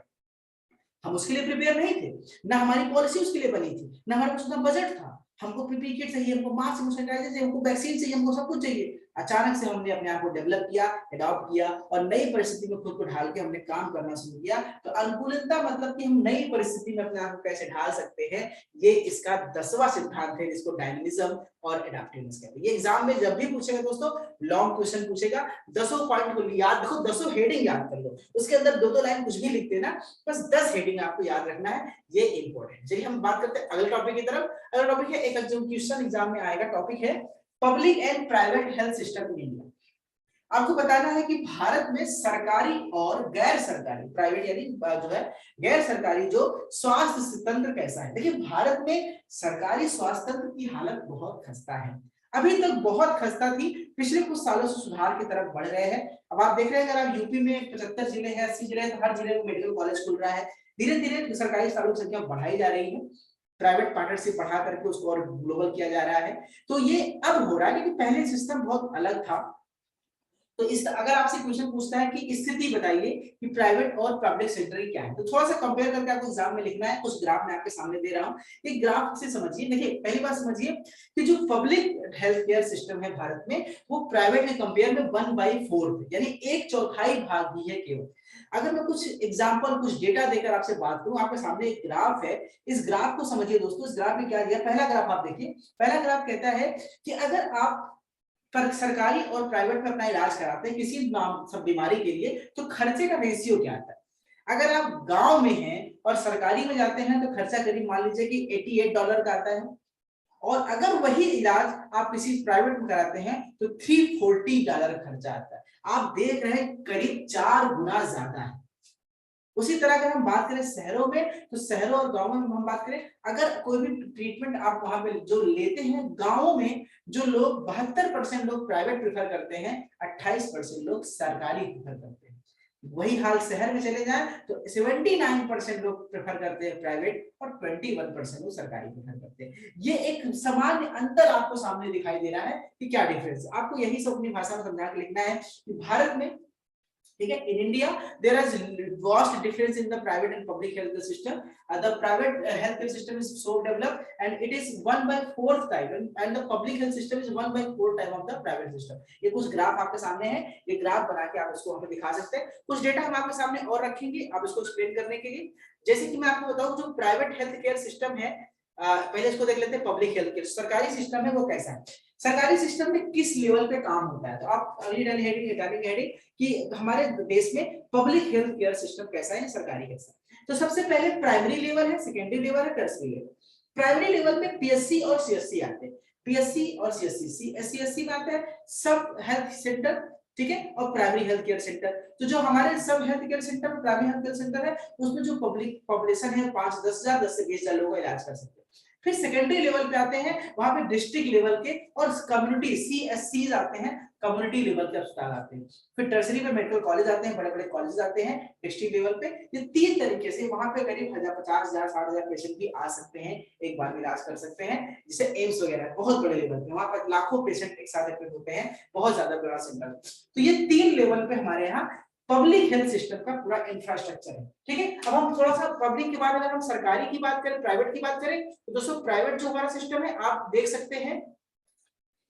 हम उसके लिए प्रिपेयर नहीं थे, ना हमारी पॉलिसी उसके लिए बनी थी, ना हमारे पास उतना बजट था। हमको पीपीई किट चाहिए, हमको मास्क, सैनिटाइजर चाहिए, हमको वैक्सीन चाहिए, हमको सब कुछ चाहिए, अचानक से हमने अपने आप को डेवलप किया, अडॉप्ट किया और नई परिस्थिति में खुद को ढाल के हमने काम करना शुरू किया। तो अनुकूलता मतलब कि हम नई परिस्थिति में अपने आप को कैसे ढाल सकते हैं, ये इसका 10वां सिद्धांत है जिसको डायनामिज्म और एडाप्टिवनेस कहते हैं। ये एग्जाम में जब भी पूछेगा दोस्तों, लॉन्ग क्वेश्चन पूछेगा, 10 पॉइंट को याद रखो, 10 हेडिंग याद कर लो, उसके अंदर 2-2 लाइन कुछ भी लिख देना, बस 10 हेडिंग आपको याद रखना है, ये इंपॉर्टेंट। चलिए हम बात करते हैं अगले टॉपिक की तरफ। अगला टॉपिक है, एक क्वेश्चन एग्जाम में आएगा, टॉपिक है public and private health system in India. आपको बताना है कि भारत में सरकारी और गैर सरकारी, प्राइवेट यानी जो है गैर सरकारी, जो स्वास्थ्य तंत्र कैसा है। देखिए भारत में सरकारी स्वास्थ्य तंत्र की हालत बहुत खस्ता है, अभी तक बहुत खस्ता थी, पिछले कुछ सालों से सुधार की तरफ बढ़ रहे हैं। अब आप देख रहे हैं, अगर आप यूपी में 75 जिले हैं, 80 जिले हैं, तो हर जिले में मेडिकल कॉलेज खुल रहा है, धीरे धीरे सरकारी अस्पतालों की संख्या बढ़ाई जा रही है, प्राइवेट पार्टनरशिप बढ़ा करके उसको और ग्लोबल किया जा रहा है। तो ये अब हो रहा है, क्योंकि पहले सिस्टम बहुत अलग था। तो इस अगर आपसे क्वेश्चन पूछता है कि स्थिति बताइए कि प्राइवेट और पब्लिक सेक्टर की क्या है, तो थोड़ा सा कंपेयर करके आपको एग्जाम में लिखना है। कुछ ग्राफ मैं आपके सामने दे रहा हूं, एक ग्राफ से समझिए। देखिए पहली बात समझिए कि जो पब्लिक हेल्थ केयर सिस्टम है भारत में, वो प्राइवेट के कंपेयर में 1/4 यानी 1/4 भाग भी है केवल। अगर मैं कुछ एग्जांपल, कुछ डेटा देकर आपसे बात करूं, आपके सामने एक ग्राफ है, इस ग्राफ को समझिए दोस्तों। इस ग्राफ में क्या दिया, पहला ग्राफ आप देखिए, पहला ग्राफ कहता है कि अगर आप सरकारी और प्राइवेट में अपना इलाज कराते हैं किसी सब बीमारी के लिए, तो खर्चे का रेशियो क्या आता है। अगर आप गांव में हैं और सरकारी में जाते हैं तो खर्चा करीब मान लीजिए कि $88 का आता है, और अगर वही इलाज आप किसी प्राइवेट में कराते हैं तो $340 खर्चा आता है। आप देख रहे हैं करीब 4 गुना ज्यादा है। उसी तरह अगर हम बात करें शहरों में, तो शहरों और गांवों में हम बात करें, अगर कोई भी ट्रीटमेंट आप वहां पे जो लेते हैं, गांवों में जो लोग 72% लोग प्राइवेट प्रेफर करते हैं, 28% लोग सरकारी प्रेफर करते हैं। वही हाल शहर में चले जाएं तो 79% लोग प्रेफर करते हैं प्राइवेट और 21% लोग सरकारी प्रेफर करते हैं। ये एक सामान्य अंतर आपको सामने दिखाई दे रहा है कि क्या डिफरेंस। आपको यही सब अपनी भाषा में समझा के लिखना है कि भारत में, ठीक है, in India there is vast difference in the private and public health system. The private healthcare system is so developed and it is 1/4 time, and the public health system is 1/4 time of the private system. ये कुछ graph आपके सामने है, ये graph बना के आप इसको हमें दिखा सकते हैं। कुछ डेटा हम आपके सामने और रखेंगे आप इसको एक्सप्लेन करने के लिए। जैसे कि मैं आपको बताऊं, जो प्राइवेट हेल्थ केयर सिस्टम है, पहले इसको देख लेते हैं। पब्लिक हेल्थ केयर सरकारी सिस्टम है, वो कैसा है, सरकारी सिस्टम में किस लेवल पे काम होता है। तो आप अगली हेडिंग कि हमारे देश में पब्लिक हेल्थ केयर सिस्टम कैसा है, सरकारी कैसा है। तो सबसे पहले प्राइमरी लेवल है, सेकेंडरी लेवल है, टर्शियरी लेवल। प्राइमरी लेवल में पीएससी और सीएससी आते हैं, पीएससी और सीएससी, सीएससी में आता है सब हेल्थ सेंटर, ठीक है, और प्राइमरी हेल्थ केयर सेंटर। तो जो हमारे सब health care centre, primary health care centre है, उसमें जो पब्लिक पॉपुलेशन है 5-10 हजार, 10 से 20 हजार लोगों का इलाज कर सकते हैं। फिर सेकेंडरी लेवल पे आते हैं, वहां पे डिस्ट्रिक्ट लेवल के और कम्युनिटी सीएससी आते हैं, कम्युनिटी लेवल के अस्पताल आते हैं। फिर टर्सरी में मेडिकल कॉलेज आते हैं, बड़े बड़े कॉलेज आते हैं डिस्ट्रिक्ट लेवल पे। ये 3 तरीके से वहां पे करीब 50,000 60,000 पेशेंट भी आ सकते हैं, एक बार में इलाज कर सकते हैं। जैसे एम्स वगैरह बहुत बड़े लेवल पे, वहां पर लाखों पेशेंट एक साथ एडमिट होते हैं, बहुत ज्यादा बड़ा सेंटर। तो ये 3 लेवल पे हमारे यहाँ पब्लिक हेल्थ सिस्टम का पूरा इंफ्रास्ट्रक्चर है, ठीक है। अब हम थोड़ा सा पब्लिक के बाद अगर हम सरकारी की बात करें, प्राइवेट की बात करें, तो दोस्तों प्राइवेट जो हमारा सिस्टम है आप देख सकते हैं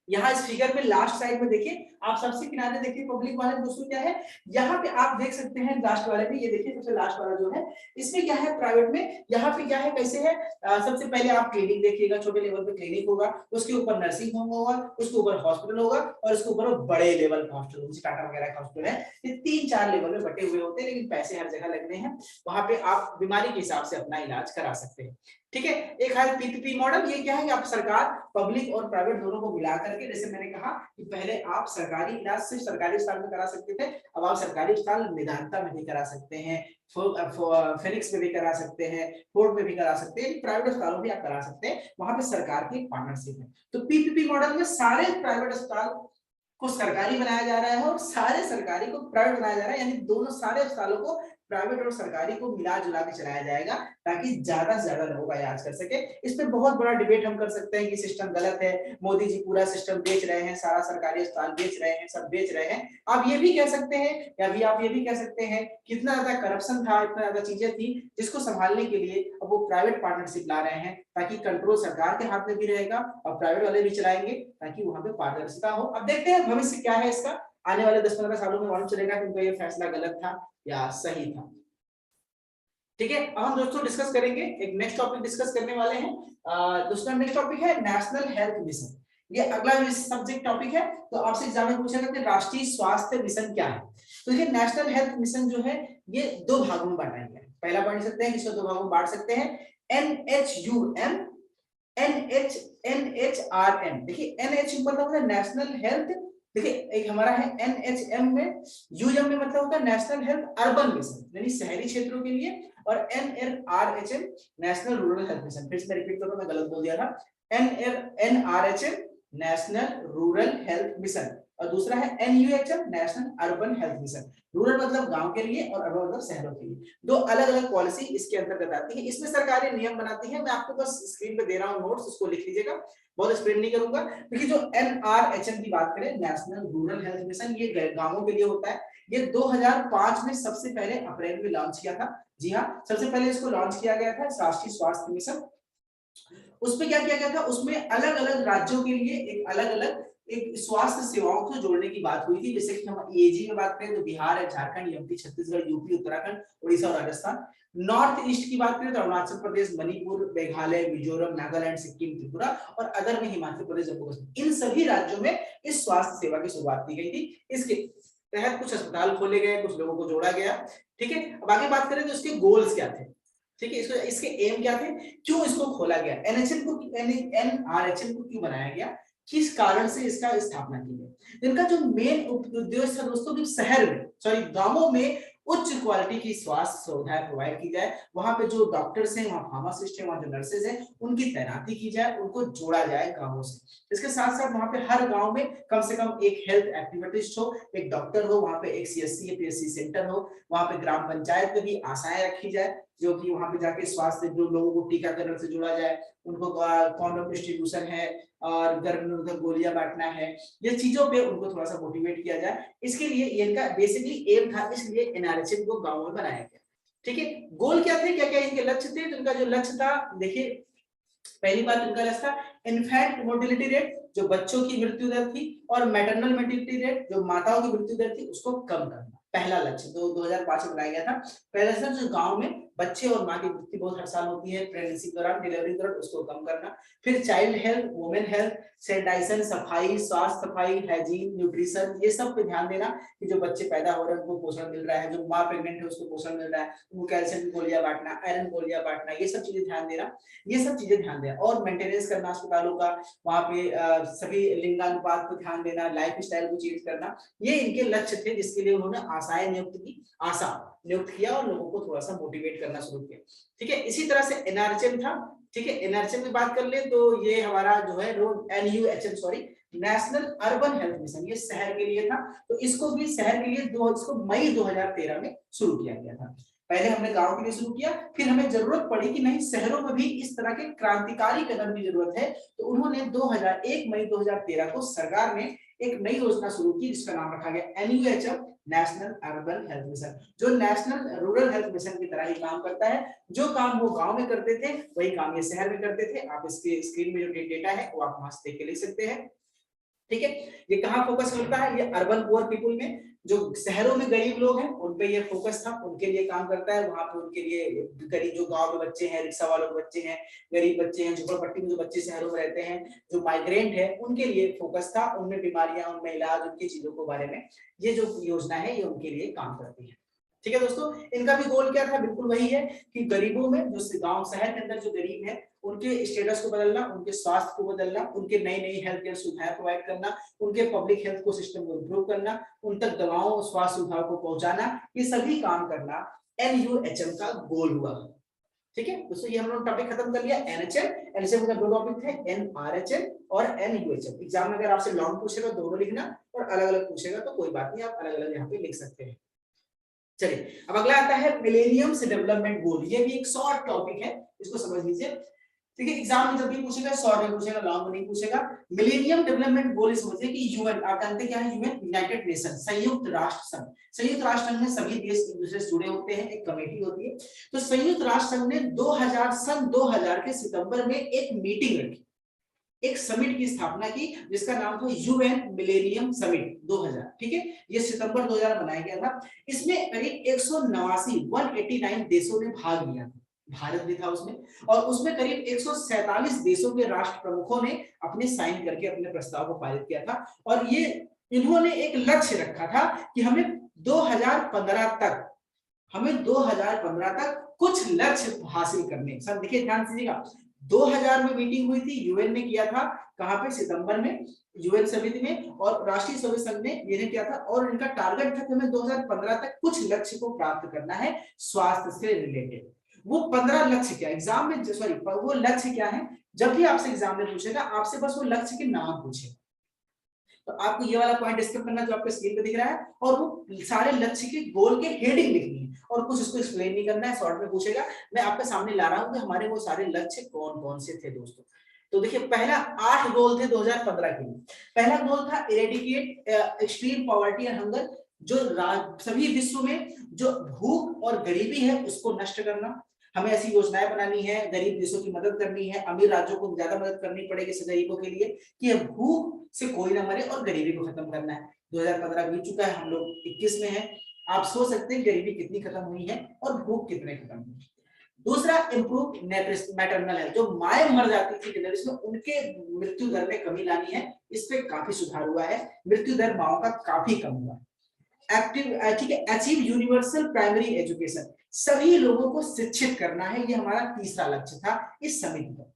यहाँ इस फिगर में लास्ट साइड में देखिए, आप सबसे किनारे देखिए पब्लिक वाले दोस्तों क्या है, यहाँ पे आप देख सकते हैं लास्ट वाले में, ये देखिए सबसे लास्ट वाला जो है, इसमें क्या है प्राइवेट में, यहाँ पे क्या है कैसे है। सबसे पहले आप क्लिनिक देखिएगा, छोटे लेवल पे क्लिनिक होगा, उसके ऊपर नर्सिंग होम होगा, उसके ऊपर हॉस्पिटल होगा, और उसके ऊपर बड़े लेवल का हॉस्पिटल, जैसे टाटा वगैरह का हॉस्पिटल है। ये 3-4 लेवल में बटे हुए होते हैं, लेकिन पैसे हर जगह लगने हैं, वहां पे आप बीमारी के हिसाब से अपना इलाज करा सकते हैं, ठीक है। एक है पीपीपी मॉडल, ये क्या है कि आप सरकार पब्लिक और प्राइवेट दोनों को मिला करके, जैसे मैंने कहा कि पहले आप सरकारी इलाज सिर्फ सरकारी अस्पताल में करा सकते थे, अब आप सरकारी अस्पताल मेदांता में भी करा सकते हैं, फिनिक्स में भी करा सकते हैं, फोर्ट में भी करा सकते हैं, प्राइवेट अस्पतालों में आप करा सकते हैं, वहां पे सरकार की पार्टनरशिप है। तो पीपीपी मॉडल में सारे प्राइवेट अस्पताल को सरकारी बनाया जा रहा है और सारे सरकारी को प्राइवेट बनाया जा रहा है, यानी दोनों सारे अस्पतालों को प्राइवेट और सरकारी को मिला जुला के चलाया जाएगा ताकि ज्यादा से ज्यादा लोगों का इलाज कर सके। इस पे बहुत बड़ा डिबेट हम कर सकते हैं कि सिस्टम गलत है, मोदी जी पूरा सिस्टम बेच रहे हैं, सारा सरकारी अस्पताल बेच रहे हैं, सब बेच रहे हैं। आप ये भी कह सकते हैं, या भी आप ये भी कह सकते हैं कितना ज्यादा करप्शन था, इतना ज्यादा चीजें थी, जिसको संभालने के लिए अब वो प्राइवेट पार्टनरशिप ला रहे हैं ताकि कंट्रोल सरकार के हाथ में भी रहेगा और प्राइवेट वाले भी चलाएंगे ताकि वहां पे पारदर्शिता हो। अब देखते हैं भविष्य क्या है इसका, आने वाले 10-15 सालों में मालूम चलेगा कि उनका ये फैसला गलत था या सही था। ठीक है, अब हम दोस्तों डिस्कस करेंगे, एक नेक्स्ट टॉपिक डिस्कस करने वाले हैं। दोस्तों नेक्स्ट टॉपिक है नेशनल हेल्थ मिशन। ये अगला सब्जेक्ट टॉपिक है। तो आपसे एग्जाम में पूछेगा कि राष्ट्रीय स्वास्थ्य मिशन क्या है। तो ये नेशनल हेल्थ मिशन जो है ये दो भागों में बांटा गया है। पहला पढ़ सकते हैं, इसको दो भागों में बांट सकते हैं, NHUM, NHRM। देखिए NHU मतलब होता है नेशनल हेल्थ, देखिए एक हमारा है NHM में, UM में मतलब होता है नेशनल हेल्थ अर्बन मिशन यानी शहरी क्षेत्रों के लिए, और NRHM national rural health mission. फिर से मैं रिपीट करूं, मैं गलत बोल दिया था, NRHM national rural health mission, और दूसरा है NUHM national urban health mission. Rural मतलब गांव के लिए और अर्बन मतलब शहरों के लिए। दो अलग अलग पॉलिसी इसके अंतर्गत आती है। इसमें सरकारें नियम बनाती है। मैं आपको बस स्क्रीन पे दे रहा हूं नोट्स, उसको लिख लीजिएगा, बहुत एक्सप्लेन नहीं करूंगा। क्योंकि जो NRHM की बात करें, नेशनल रूरल हेल्थ मिशन, ये गांवों के लिए होता है। ये 2005 में सबसे पहले अप्रैल में लॉन्च किया था। जी हाँ, सबसे पहले इसको लॉन्च किया गया था राष्ट्रीय स्वास्थ्य मिशन। उसमें क्या किया गया था, उसमें अलग अलग राज्यों के लिए एक अलग अलग एक स्वास्थ्य सेवाओं को जोड़ने की बात हुई थी। जैसे कि हम EAG में बात करें तो बिहार है, झारखंड, MP, छत्तीसगढ़, यूपी, उत्तराखंड, उड़ीसा और राजस्थान। नॉर्थ ईस्ट की बात करें तो अरुणाचल प्रदेश, मणिपुर, मेघालय, मिजोरम, नागालैंड, सिक्किम, त्रिपुरा, और अदर में हिमाचल प्रदेश, जम्मू कश्मीर। इन सभी राज्यों में इस स्वास्थ्य सेवा की शुरुआत की गई थी। इसके तहत कुछ अस्पताल खोले गए, कुछ लोगों को जोड़ा गया। ठीक है, अब आगे बात करें तो इसके गोल्स क्या थे। ठीक है, इसके एम क्या थे, क्यों इसको खोला गया, NRHM को क्यों बनाया गया, किस कारण से इसका स्थापना की गई। इनका जो मेन उद्देश्य है दोस्तों कि शहर में, सॉरी गांवों में उच्च क्वालिटी की स्वास्थ्य सुविधाएं प्रोवाइड की जाए। वहां पे जो डॉक्टर्स हैं, वहां फार्मासिस्ट हैं, वहां जो नर्सेज हैं, उनकी तैनाती की जाए, उनको जोड़ा जाए गांवों से। इसके साथ साथ वहां पे हर गांव में कम से कम एक हेल्थ एक्टिविटिस्ट हो, एक डॉक्टर हो, वहां पे एक CSC या PSC सेंटर हो, वहां पे ग्राम पंचायत में भी आशाएं रखी जाए जो कि वहां पे जाके स्वास्थ्य जो लोगों को टीकाकरण से जोड़ा जाए, उनको कॉन्डोम डिस्ट्रीब्यूशन है और गर्भ निरोधक गोलियां बांटना है, ये चीजों पे उनको थोड़ा सा मोटिवेट किया जाए। इसके लिए इनका बेसिकली एम था, इसलिए NRHM को गांव में बनाया गया। ठीक है, गोल क्या थे, क्या क्या इनके लक्ष्य थे। तो इनका जो लक्ष्य था, देखिए पहली बात इनका लक्ष्य था इन्फेंट मोर्टिलिटी रेट, जो बच्चों की मृत्यु दर थी, और मैटरनल मोर्टिलिटी रेट, जो माताओं की मृत्यु दर थी, उसको कम करना। पहला लक्ष्य 2005 में बनाया गया था। पहला लक्ष्य जो गांव में बच्चे और मां की मृत्यु बहुत हर साल होती है प्रेगनेंसी के दौरान, डिलीवरी के दौरान, उसको कम करना। फिर child health, women health, sanitisation, सफाई, स्वास्थ्य सफाई, हाइजीन, न्यूट्रिशन, ये सब पे ध्यान देना कि जो बच्चे पैदा हो रहे हैं उनको पोषण मिल रहा है, जो मां प्रेग्नेंट है उसको पोषण मिल रहा है, उनको कैल्शियम की गोलियां बांटना, आयरन गोलियां बांटना, ये सब चीजें ध्यान देना। ये सब चीजें ध्यान देना और मेंटेनेंस करना अस्पतालों का, वहां पे सभी लिंगानुपात को ध्यान देना, लाइफ स्टाइल को चेंज करना। ये इनके लक्ष्य थे जिसके लिए उन्होंने आशाएं नियुक्त की, आशा नियुक्त किया और लोगों को थोड़ा सा मोटिवेट करना शुरू किया। ठीक है, इसी तरह से NRHM था। ठीक है, NRHM की बात कर ले तो ये हमारा जो है NUHM, sorry, national urban health mission, ये शहर के लिए था। तो इसको भी शहर के लिए इसको मई 2013 में शुरू किया गया था। पहले हमने गांव के लिए शुरू किया, फिर हमें जरूरत पड़ी कि नहीं शहरों में भी इस तरह के क्रांतिकारी कदम की जरूरत है, तो उन्होंने 1 मई 2013 को सरकार ने एक नई योजना शुरू की जिसका नाम रखा गया NUHM, national urban health mission, जो नेशनल रूरल हेल्थ मिशन की तरह ही काम करता है। जो काम वो गांव में करते थे वही काम ये शहर में करते थे। आप इसके स्क्रीन में जो डेटा है वो आप वहां से देख के लिख सकते हैं। ठीक है, ये कहाँ फोकस करता है, ये अर्बन पुअर पीपुल में, जो शहरों में गरीब लोग हैं उन पे ये फोकस था, उनके लिए काम करता है। वहां पे उनके लिए गरीब जो गांव में बच्चे हैं, रिक्शा वालों के बच्चे हैं, गरीब बच्चे हैं, झोपड़पट्टी में जो बच्चे शहरों में रहते हैं, जो माइग्रेंट है, उनके लिए फोकस था। उनमें बीमारियां, उनमें इलाज, उनकी चीजों के बारे में ये जो योजना है ये उनके लिए काम करती है। ठीक है दोस्तों, इनका भी गोल क्या था, बिल्कुल वही है कि गरीबों में, जो गांव शहर के अंदर जो गरीब है, उनके स्टेटस को बदलना, उनके स्वास्थ्य को बदलना, उनके नई नई हेल्थ केयर सुविधाएं प्रोवाइड करना, उनके पब्लिक हेल्थ को सिस्टम को इम्प्रूव करना, उन तक दवाओं और स्वास्थ्य सुविधाओं को पहुंचाना, ये सभी काम करना NUHM का गोल हुआ। ठीक है दोस्तों, ये हम लोग टॉपिक खत्म कर लिया। NHM का दो टॉपिक थे, NRHM और NUHM। एग्जाम में अगर आपसे लॉन्ग पूछेगा दोनों लिखना और अलग अलग पूछेगा तो कोई बात नहीं, आप अलग अलग यहाँ पे लिख सकते हैं। चलिए अब अगला आता है मिलेनियम्स डेवलपमेंट गोल। ये भी एक शॉर्ट टॉपिक है, इसको समझ लीजिए। ठीक है, एग्जाम में जब भी पूछेगा शॉर्ट में पूछेगा, लॉन्ग में नहीं पूछेगा। मिलेनियम डेवलपमेंट गोल समझिए कि यूएन, आप जानते क्या है यूएन? यूनाइटेड नेशन, संयुक्त राष्ट्र संघ। संयुक्त राष्ट्र संघ में सभी देश एक दूसरे से जुड़े होते हैं, एक कमेटी होती है। तो संयुक्त राष्ट्र संघ ने 2000 के सितंबर में एक मीटिंग रखी, एक समिट की स्थापना की, जिसका नाम था यूएन मिलेनियम समिट 2000। ठीक है, ये सितंबर 2000 बनाया गया था। इसमें करीब 189 देशों ने भाग लिया था, भारत भी था उसमें, और उसमें करीब 147 देशों के राष्ट्र प्रमुखों ने अपने साइन करके अपने प्रस्ताव को पारित किया था। और ये इन्होंने एक लक्ष्य रखा था कि हमें 2015 तक कुछ लक्ष्य हासिल करने। सर देखिए ध्यान दीजिएगा, 2000 में मीटिंग हुई थी, यूएन ने किया था, कहां पे? सितंबर में, यूएन समिति में, और राष्ट्रीय स्वयं संघ ने ये किया था। और इनका टारगेट था कि हमें 2015 तक कुछ लक्ष्य को प्राप्त करना है स्वास्थ्य से रिलेटेड। वो 15 लक्ष्य क्या, एग्जाम में सॉरी वो लक्ष्य क्या है, जब भी आपसे एग्जाम में पूछेगा आपसे बस वो लक्ष्य के नाम पूछेगा। तो आपको ये वाला पॉइंट डिस्कस करना जो आपके स्क्रीन पे दिख रहा है, और वो सारे लक्ष्य के गोल के हेडिंग लिखनी है, और कुछ इसको एक्सप्लेन नहीं करना है, शॉर्ट में पूछेगा। मैं आपके सामने ला रहा हूं कि हमारे वो सारे लक्ष्य कौन कौन से थे दोस्तों। तो देखिए पहला 8 गोल थे 2015 के लिए। पहला गोल था eradicate extreme poverty and hunger, जो सभी विश्व में जो भूख और गरीबी है उसको नष्ट करना। हमें ऐसी योजनाएं बनानी है, गरीब देशों की मदद करनी है, अमीर राज्यों को ज्यादा मदद करनी पड़ेगी गरीबों के लिए, कि भूख से कोई ना मरे और गरीबी को खत्म करना है। 2015 बीत चुका है, हम लोग 21 में हैं। आप सोच सकते हैं गरीबी कितनी खत्म हुई है और भूख कितने खत्म हुई। दूसरा इंप्रूव मैटरनल हेल्थ, जो माए मर जाती थी डिलीवरी में, उनके मृत्यु दर में कमी लानी है। इस पे काफी सुधार हुआ है, मृत्यु दर माओ का काफी कम हुआ। एक्टिव ठीक है, अचीव यूनिवर्सल प्राइमरी एजुकेशन, सभी लोगों को शिक्षित करना है, ये हमारा तीसरा लक्ष्य था इस समिति का,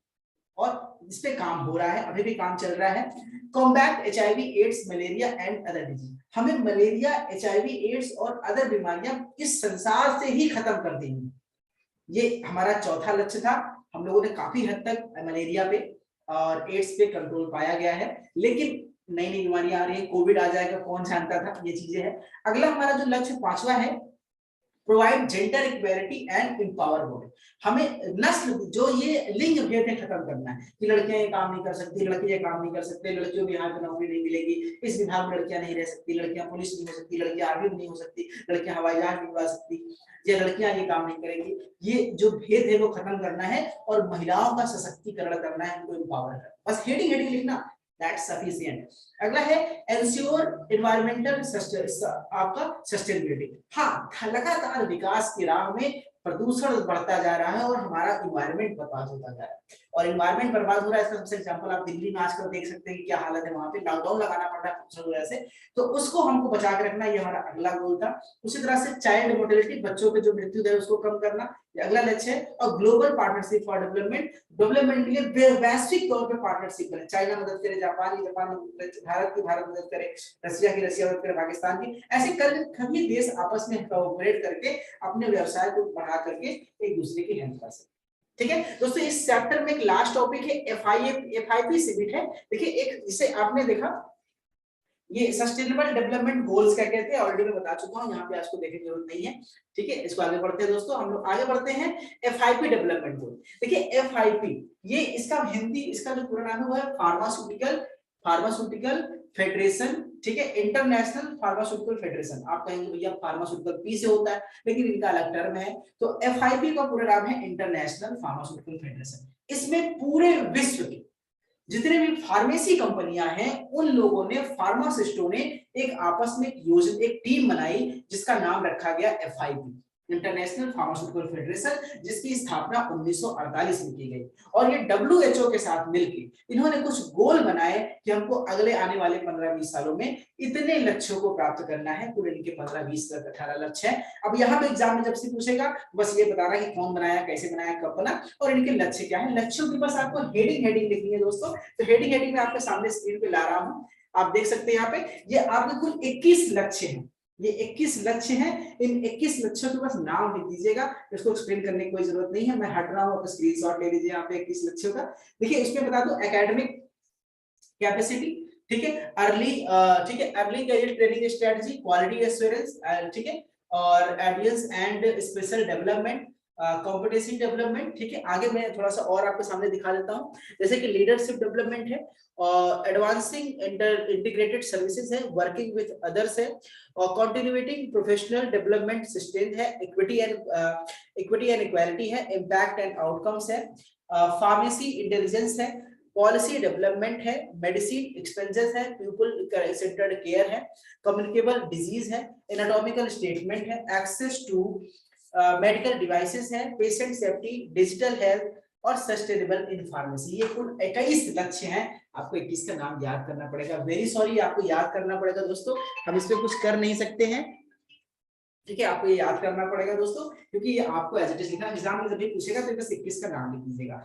और इस पे काम हो रहा है, अभी भी काम चल रहा है। Combat HIV AIDS malaria and other disease, हमें मलेरिया एचआईवी एड्स और अदर बीमारियां इस संसार से ही खत्म कर देंगी, ये हमारा चौथा लक्ष्य था। हम लोगों ने काफी हद तक मलेरिया पे और एड्स पे कंट्रोल पाया गया है, लेकिन नई नई बीमारियां आ रही है, कोविड आ जाएगा कौन जानता था, ये चीजें हैं। अगला हमारा जो लक्ष्य पांचवा है, provide gender equality and empowerment, हमें नस्ल जो ये लिंग भेद है खत्म करना है, कि लड़कियां ये काम नहीं कर सकती, लड़के ये काम नहीं कर सकते, लड़कियों को यहाँ पे नौकरी नहीं मिलेगी, इस विभाग में लड़कियां नहीं रह सकती, लड़कियां पुलिस नहीं हो सकती, लड़कियां आर्मी नहीं हो सकती, लड़कियां हवाई जहाज नहीं उड़ा सकती, ये लड़कियां ये काम नहीं करेंगी। ये जो भेद है वो खत्म करना है और महिलाओं का सशक्तिकरण करना है, उनको एम्पावर करना। बस हेडिंग हेडिंग लिखना, दैट्स सफिशिएंट। अगला है एंश्योर एनवायरमेंटल आपका सस्टेनेबिलिटी। हाँ, लगातार विकास की राह में प्रदूषण बढ़ता जा रहा है और हमारा इन्वायरमेंट बर्बाद होता जा रहा है, और इन्वायरमेंट बर्बाद हो रहा है। इसका सबसे एग्जांपल आप दिल्ली में आजकल देख सकते हैं कि क्या हालत है, वहां पे लॉकडाउन लगाना पड़ रहा है प्रदूषण की वजह से। तो उसको हमको बचा के रखना, ये हमारा अगला गोल था। उसी तरह से चाइल्ड मोर्टेलिटी, बच्चों के जो मृत्यु दर है उसको कम करना, ये अगला लक्ष्य है। और global partnership for development, development के लिए वैश्विक तौर पर पार्टनरशिप करें, चाइना मदद करे, जापान भारत मदद करे, रसिया मदद करे, पाकिस्तान की, ऐसे कर सभी देश आपस में कोऑपरेट करके अपने व्यवसाय को बढ़ा करके एक दूसरे की हेल्प कर सकते। ठीक है दोस्तों, इस चैप्टर में एक लास्ट टॉपिक है एफआईपी समिट है। देखिए एक जिसे आपने देखा, ये सस्टेनेबल डेवलपमेंट गोल्स क्या कहते हैं, ऑलरेडी मैं बता चुका हूं, यहाँ पे आपको देखने की जरूरत नहीं है। ठीक है, इसको आगे बढ़ते हैं दोस्तों, हम लोग आगे बढ़ते हैं। एफआईपी डेवलपमेंट गोल, देखिए एफआईपी, ये इसका हिंदी, इसका जो पूरा नाम है वो है फार्मास्यूटिकल फेडरेशन। ठीक है, इंटरनेशनल फार्मास्यूटिकल फेडरेशन। आप कहेंगे भैया फार्मास्यूटिकल पी से होता है, लेकिन इनका अलग टर्म है। तो एफआईपी का पूरा नाम है इंटरनेशनल फार्मास्यूटिकल फेडरेशन। इसमें पूरे विश्व के जितने भी फार्मेसी कंपनियां हैं, उन लोगों ने, फार्मासिस्टों ने एक आपस में एक टीम बनाई, जिसका नाम रखा गया एफआईपी, इंटरनेशनल फार्मास्यूटिकल फेडरेशन, जिसकी स्थापना 1948 में की गई। और ये डब्ल्यूएचओ के साथ मिलकर इन्होंने कुछ गोल बनाए कि हमको अगले आने वाले 15-20 सालों में इतने लक्ष्यों को प्राप्त करना है। पूरे इनके 15, 20, 18 लक्ष्य है। अब यहाँ पे एग्जाम में जब से पूछेगा, बस ये बताना कि कौन बनाया, कैसे बनाया, कब बना, और इनके लक्ष्य क्या है। लक्ष्यों की बस आपको हेडिंग लिखनी है दोस्तों। तो हेडिंग मैं आपके सामने स्क्रीन पे ला रहा हूँ, आप देख सकते हैं यहाँ पे, ये आपके कुल 21 लक्ष्य हैं। ये 21 लक्ष्य हैं। इन 21 लक्ष्यों के बस नाम लिख दीजिएगा, इसको एक्सप्लेन करने की कोई जरूरत नहीं है, मैं हट रहा हूँ, आप स्क्रीनशॉट ले लीजिए यहाँ पे 21 लक्ष्यों का। देखिए इसमें बता दो, एकेडमिक कैपेसिटी, ठीक है, early career training strategy, quality assurance, ठीक है, और एडियंस and special development, competency development, ठीक है। आगे मैं थोड़ा सा और आपके सामने दिखा देता हूँ, जैसे कि लीडरशिप डेवलपमेंट है, एडवांसिंग इंटीग्रेटेड सर्विसेज है, वर्किंग विद अदर्स है, और कंटिन्यूटिंग प्रोफेशनल डेवलपमेंट सिस्टम है, इक्विटी एंड इक्वालिटी है, इम्पैक्ट एंड आउटकम्स है, फार्मेसी इंटेलिजेंस है, पॉलिसी डेवलपमेंट है, मेडिसिन एक्सपेंसेस है, पीपल सेंटर्ड केयर है, कम्युनिकेबल डिजीज है, एनाटॉमिकल स्टेटमेंट है, एक्सेस टू मेडिकल डिवाइसेस है, पेशेंट सेफ्टी, डिजिटल हेल्थ और सस्टेनेबल इन फार्मेसी। ये कुल 21 लक्ष्य हैं। आपको 21 का नाम याद करना पड़ेगा, वेरी सॉरी, आपको याद करना पड़ेगा दोस्तों, हम इस पे कुछ कर नहीं सकते हैं, ठीक है। आपको ये याद करना पड़ेगा दोस्तों, क्योंकि ये आपको एज इट इज लिखना, एग्जाम में जब भी पूछेगा तो बस 21 का नाम लिख लीजिएगा।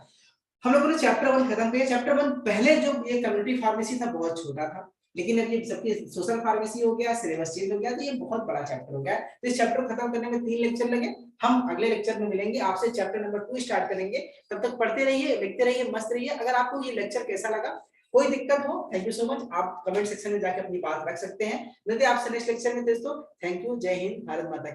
हम लोगों ने चैप्टर 1 खत्म किया। चैप्टर 1 पहले जो ये कम्युनिटी फार्मेसी था बहुत छोटा था, लेकिन अब ये सबकी सोशल फार्मेसी हो गया, सिलेबस चेंज हो गया, तो ये बहुत बड़ा चैप्टर हो गया। तो इस चैप्टर को खत्म करने में 3 लेक्चर लगे। हम अगले लेक्चर में मिलेंगे आपसे, चैप्टर नंबर 2 स्टार्ट करेंगे। तब तक पढ़ते रहिए, लिखते रहिए, मस्त रहिए। अगर आपको ये लेक्चर कैसा लगा, कोई दिक्कत हो, थैंक यू सो मच, आप कमेंट सेक्शन में जाकर अपनी बात रख सकते हैं। मिलते हैं आपसे नेक्स्ट लेक्चर में दोस्तों। थैंक यू, जय हिंद, भारत माता की।